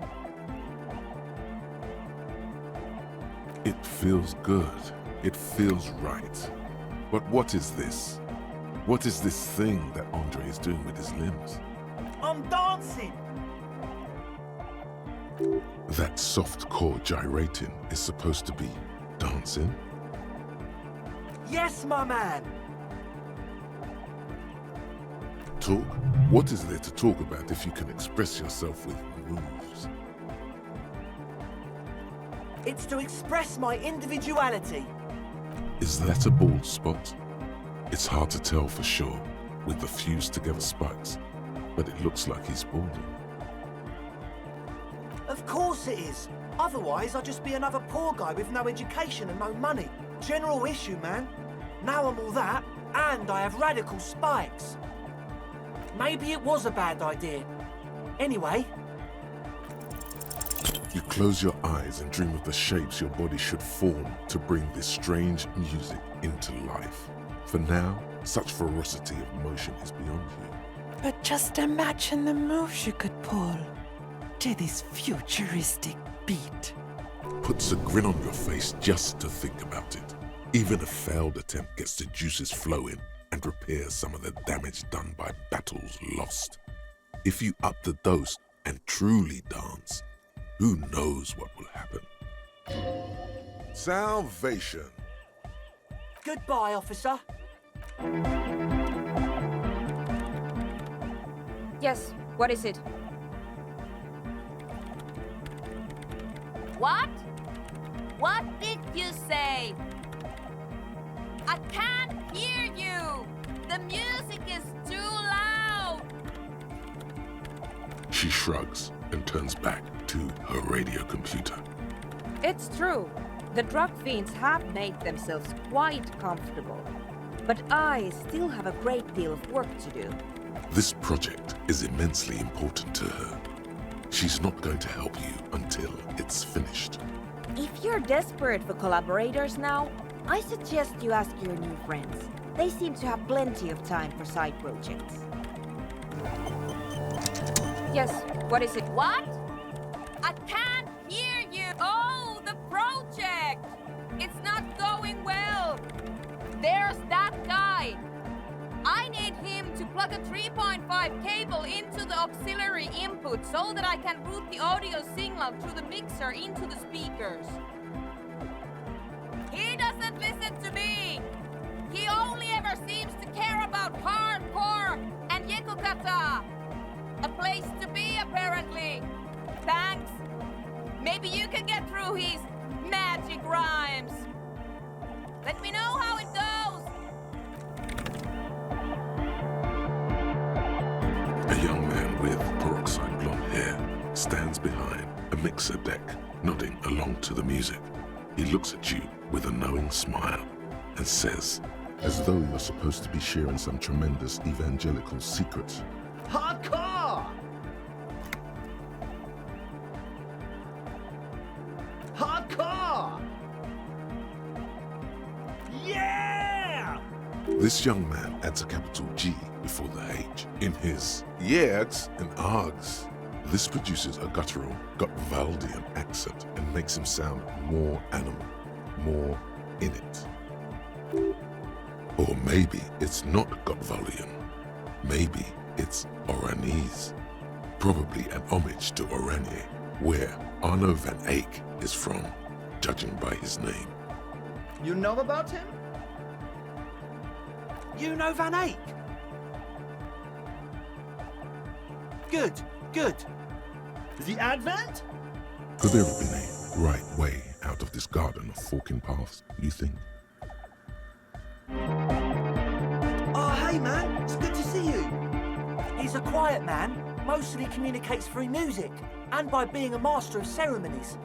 It feels good. It feels right. But what is this? What is this thing that Andre is doing with his limbs? I'm dancing! That soft core gyrating is supposed to be dancing? Yes, my man! Talk? What is there to talk about if you can express yourself with moves? It's to express my individuality. Is that a bald spot? It's hard to tell for sure with the fused together spikes, but it looks like he's balding. Of course it is. Otherwise, I'd just be another poor guy with no education and no money. General issue, man. Now I'm all that, and I have radical spikes. Maybe it was a bad idea. Anyway. You close your eyes and dream of the shapes your body should form to bring this strange music into life. For now, such ferocity of motion is beyond you. But just imagine the moves you could pull to this futuristic beat. Puts a grin on your face just to think about it. Even a failed attempt gets the juices flowing and repairs some of the damage done by battles lost. If you up the dose and truly dance, who knows what will happen? Salvation. Goodbye, officer. Yes, what is it? What? What did you say? I can't hear you! The music is too loud! She shrugs and turns back to her radio computer. It's true. The drug fiends have made themselves quite comfortable. But I still have a great deal of work to do. This project is immensely important to her. She's not going to help you until it's finished. If you're desperate for collaborators now, I suggest you ask your new friends. They seem to have plenty of time for side projects. Yes, what is it? What? I can't hear you! Oh, the project! It's not going well! There's that guy! I need him to plug a 3.5 cable into the auxiliary input so that I can route the audio signal through the mixer into the speakers. He doesn't listen to me! He only ever seems to care about hardcore and yekukata! A place to be, apparently. Thanks. Maybe you can get through his magic rhymes. Let me know how it goes. A young man with peroxide blonde hair stands behind a mixer deck, nodding along to the music. He looks at you with a knowing smile and says, as though you're supposed to be sharing some tremendous evangelical secret, Hardcore! Hardcore! Yeah! This young man adds a capital G before the H in his yegs and args. This produces a guttural, Gotwaldian accent and makes him sound more animal, more in it. Or maybe it's not Gotwaldian. Maybe it's Oranese. Probably an homage to Oranje, where Arno van Eyck is from, judging by his name. You know about him? You know Van Eyck? Good, good. The Advent? Could there have been a right way out of this garden of forking paths, you think? Oh, hey man, it's good to see you. He's a quiet man, mostly communicates through music and by being a master of ceremonies.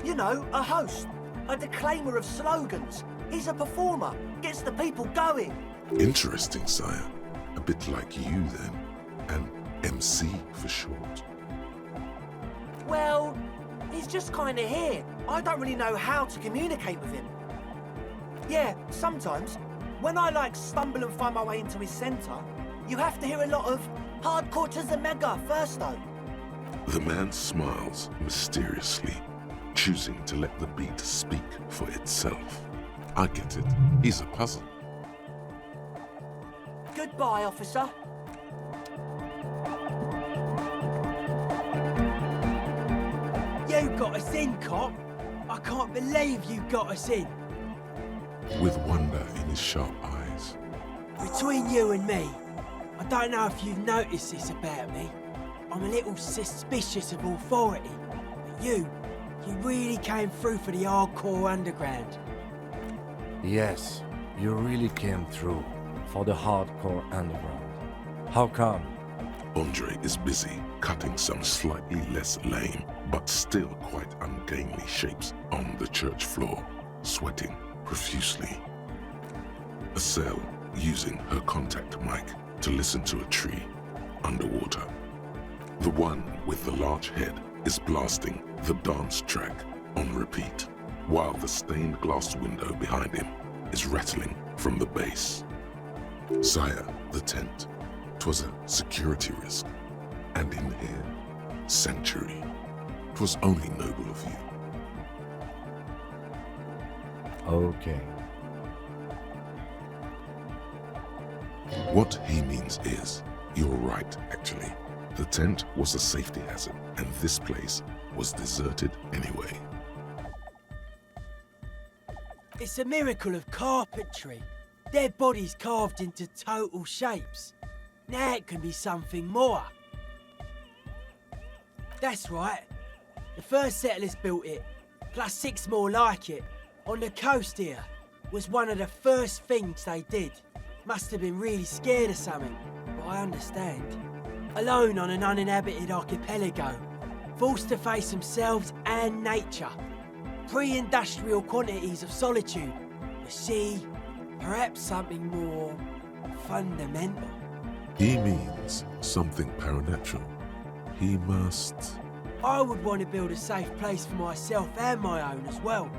You know, a host, a declaimer of slogans. He's a performer, gets the people going. Interesting, sire. A bit like you then. An MC for short. Well, he's just kind of here. I don't really know how to communicate with him. Yeah, sometimes, when I stumble and find my way into his centre, you have to hear a lot of hardcore to the mega first though. The man smiles mysteriously, choosing to let the beat speak for itself. I get it. He's a puzzle. Bye, officer. You got us in, cop. I can't believe you got us in. With wonder in his sharp eyes. Between you and me, I don't know if you've noticed this about me. I'm a little suspicious of authority. But you really came through for the hardcore underground. Yes, you really came through for the hardcore underground. How come? Andre is busy cutting some slightly less lame, but still quite ungainly shapes on the church floor, sweating profusely. Estelle using her contact mic to listen to a tree underwater. The one with the large head is blasting the dance track on repeat, while the stained glass window behind him is rattling from the bass. Sire, the tent, 'twas a security risk, and in here, sanctuary. 'Twas only noble of you. Okay. What he means is, you're right, actually. The tent was a safety hazard, and this place was deserted anyway. It's a miracle of carpentry. Dead bodies carved into total shapes. Now it can be something more. That's right. The first settlers built it, plus 6 more like it, on the coast here. Was one of the first things they did. Must have been really scared of something, but I understand. Alone on an uninhabited archipelago, forced to face themselves and nature. Pre-industrial quantities of solitude. The sea, perhaps something more fundamental. He means something paranatural. He must... I would want to build a safe place for myself and my own as well.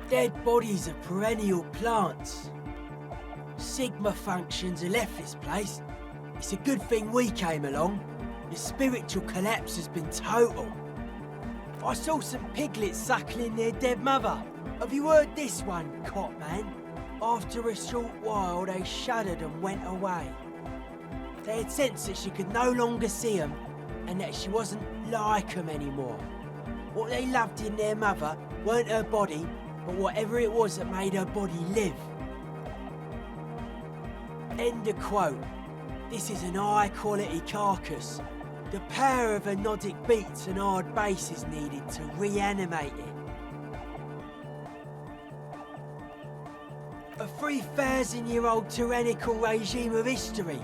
Dead bodies of perennial plants. Sigma functions have left this place. It's a good thing we came along. The spiritual collapse has been total. I saw some piglets suckling their dead mother. Have you heard this one, cop man? After a short while, they shuddered and went away. They had sensed that she could no longer see them and that she wasn't like them anymore. What they loved in their mother weren't her body, but whatever it was that made her body live. End of quote. This is an high-quality carcass. The power of anodic beats and hard bass is needed to reanimate it. A 3,000-year-old tyrannical regime of history,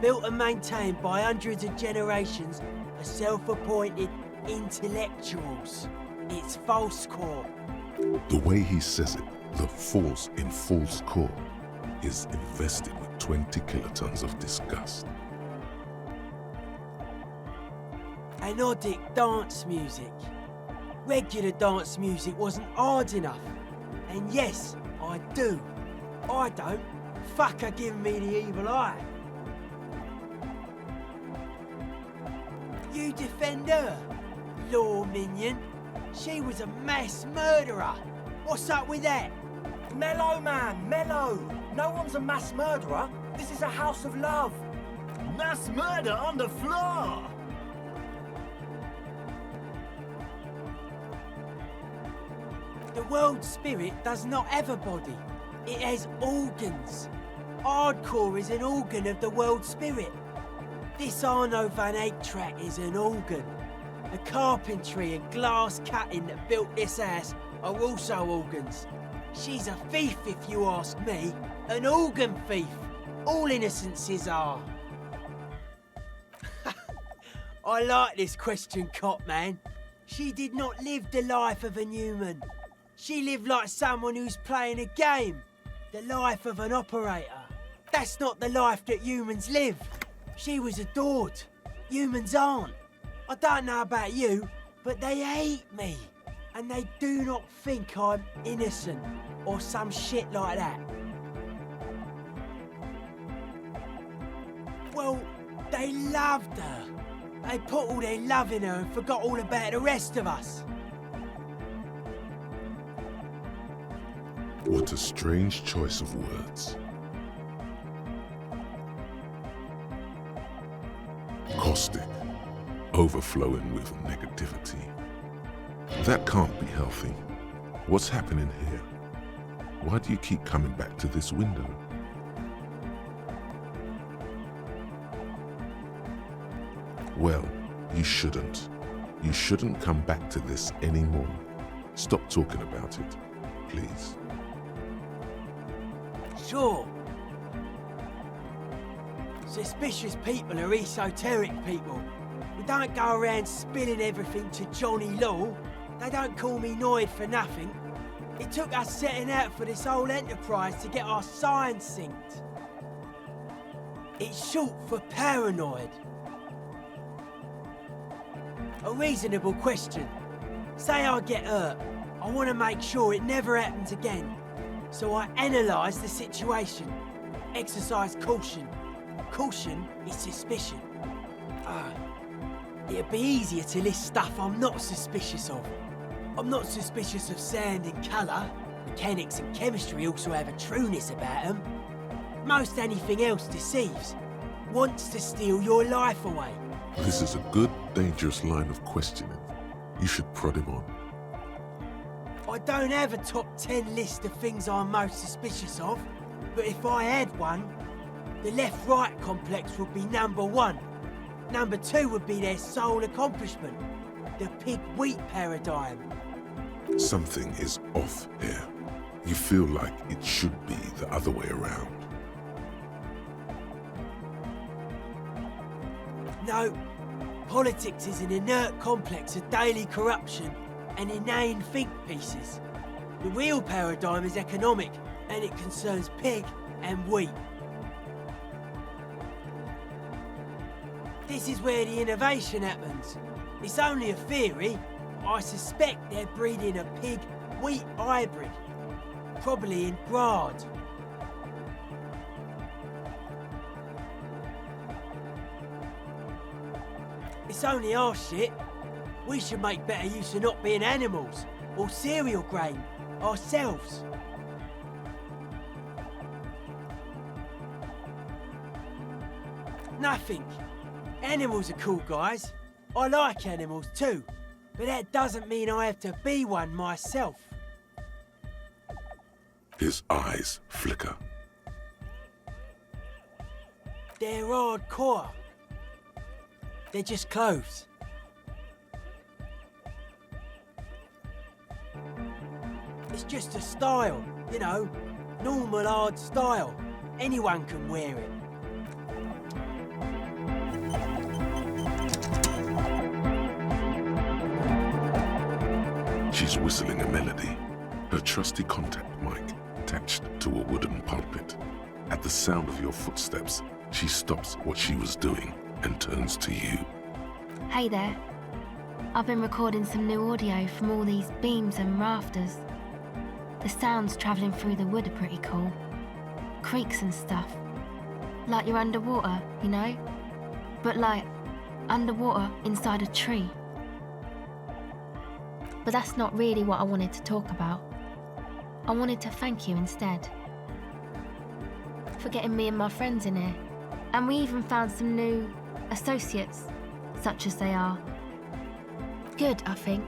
built and maintained by hundreds of generations of self-appointed intellectuals. It's false core. The way he says it, the force in false core, is invested with 20 kilotons of disgust. Anodic dance music. Regular dance music wasn't hard enough. And yes, I do. I don't. Fuck her giving me the evil eye. You defend her, law minion. She was a mass murderer. What's up with that? Mellow, man, mellow. No one's a mass murderer. This is a house of love. Mass murder on the floor. The world spirit does not have a body. It has organs. Hardcore is an organ of the world spirit. This Arno van Eyck track is an organ. The carpentry and glass cutting that built this house are also organs. She's a thief, if you ask me. An organ thief. All innocences are. I like this question, cop man. She did not live the life of a human. She lived like someone who's playing a game. The life of an operator. That's not the life that humans live. She was adored. Humans aren't. I don't know about you, but they hate me. And they do not think I'm innocent or some shit like that. Well, they loved her. They put all their love in her and forgot all about the rest of us. What a strange choice of words. overflowing with negativity. That can't be healthy. What's happening here? Why do you keep coming back to this window? Well, you shouldn't. You shouldn't come back to this anymore. Stop talking about it, please. Sure. Suspicious people are esoteric people. We don't go around spilling everything to Johnny Law. They don't call me Noid for nothing. It took us setting out for this whole enterprise to get our signs synced. It's short for paranoid. A reasonable question. Say I get hurt. I want to make sure it never happens again. So I analyse the situation. Exercise caution. Caution is suspicion. It'd be easier to list stuff I'm not suspicious of. I'm not suspicious of sound and colour. Mechanics and chemistry also have a trueness about them. Most anything else deceives. Wants to steal your life away. This is a good, dangerous line of questioning. You should prod him on. I don't have a top 10 list of things I'm most suspicious of, but if I had one, the left-right complex would be number 1. Number 2 would be their sole accomplishment, the pig-wheat paradigm. Something is off here. You feel like it should be the other way around. No, politics is an inert complex of daily corruption and inane think pieces. The real paradigm is economic, and it concerns pig and wheat. This is where the innovation happens. It's only a theory. I suspect they're breeding a pig-wheat hybrid. Probably in Grad. It's only our shit. We should make better use of not being animals or cereal grain ourselves. Nothing. Animals are cool, guys. I like animals too, but that doesn't mean I have to be one myself. His eyes flicker. They're hardcore. They're just clothes. It's just a style, you know, normal hard style. Anyone can wear it. She's whistling a melody, her trusty contact mic attached to a wooden pulpit. At the sound of your footsteps, she stops what she was doing and turns to you. Hey there. I've been recording some new audio from all these beams and rafters. The sounds travelling through the wood are pretty cool. Creaks and stuff. Like you're underwater, you know? But like, underwater inside a tree. But that's not really what I wanted to talk about. I wanted to thank you instead. For getting me and my friends in here. And we even found some new associates, such as they are. Good, I think.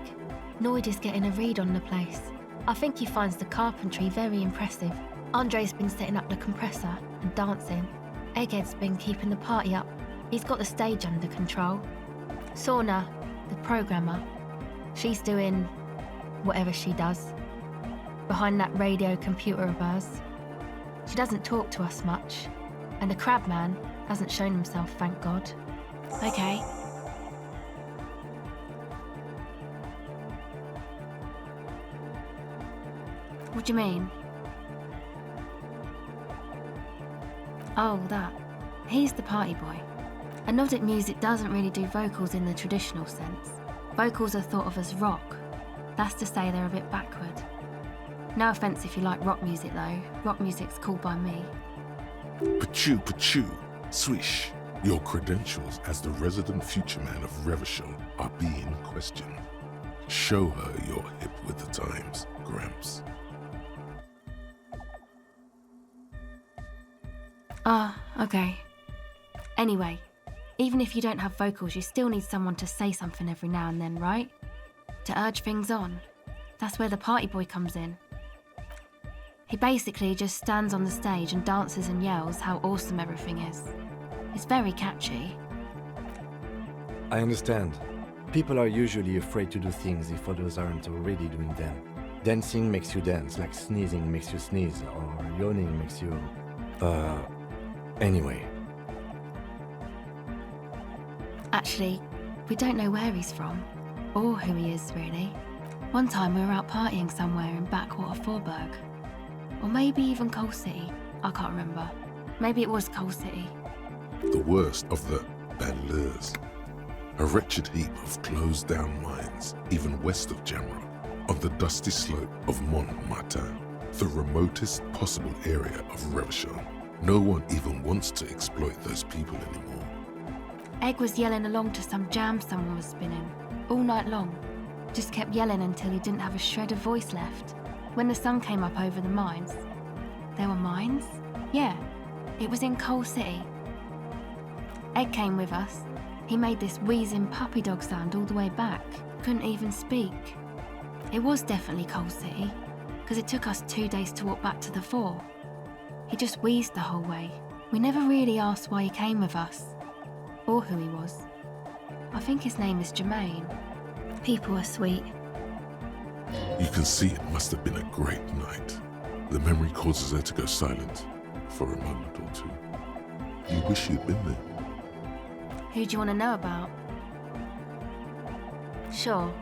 Noid is getting a read on the place. I think he finds the carpentry very impressive. Andre's been setting up the compressor and dancing. Egghead's been keeping the party up. He's got the stage under control. Sauna, the programmer, she's doing whatever she does. Behind that radio computer of hers. She doesn't talk to us much. And the crabman hasn't shown himself, thank God. Okay. What do you mean? Oh, that. He's the party boy. Anodic music doesn't really do vocals in the traditional sense. Vocals are thought of as rock. That's to say they're a bit backward. No offence if you like rock music though. Rock music's cool by me. Pachoo, pachoo, swish. Your credentials as the resident future man of Revachol are being questioned. Show her you're hip with the times, Gramps. Okay. Anyway, Even if you don't have vocals, you still need someone to say something every now and then, right? To urge things on. That's where the party boy comes in. He basically just stands on the stage and dances and yells how awesome everything is. It's very catchy. I understand. People are usually afraid to do things if others aren't already doing them. Dancing makes you dance, like sneezing makes you sneeze, or yawning makes you... Anyway. Actually, we don't know where he's from, or who he is, really. One time we were out partying somewhere in backwater Forburg. Or maybe even Coal City. I can't remember. Maybe it was Coal City. The worst of the banlieues. A wretched heap of closed-down mines, even west of Jamra, on the dusty slope of Montmartin, the remotest possible area of Revachon. No one even wants to exploit those people anymore. Egg was yelling along to some jam someone was spinning, all night long. Just kept yelling until he didn't have a shred of voice left. When the sun came up over the mines... There were mines? Yeah, it was in Coal City. Egg came with us. He made this wheezing puppy dog sound all the way back. Couldn't even speak. It was definitely Coal City, because it took us 2 days to walk back to the fort. He just wheezed the whole way. We never really asked why he came with us, or who he was. I think his name is Jermaine. People are sweet. You can see it must have been a great night. The memory causes her to go silent for a moment or two. You wish you'd been there. Who do you want to know about? Sure,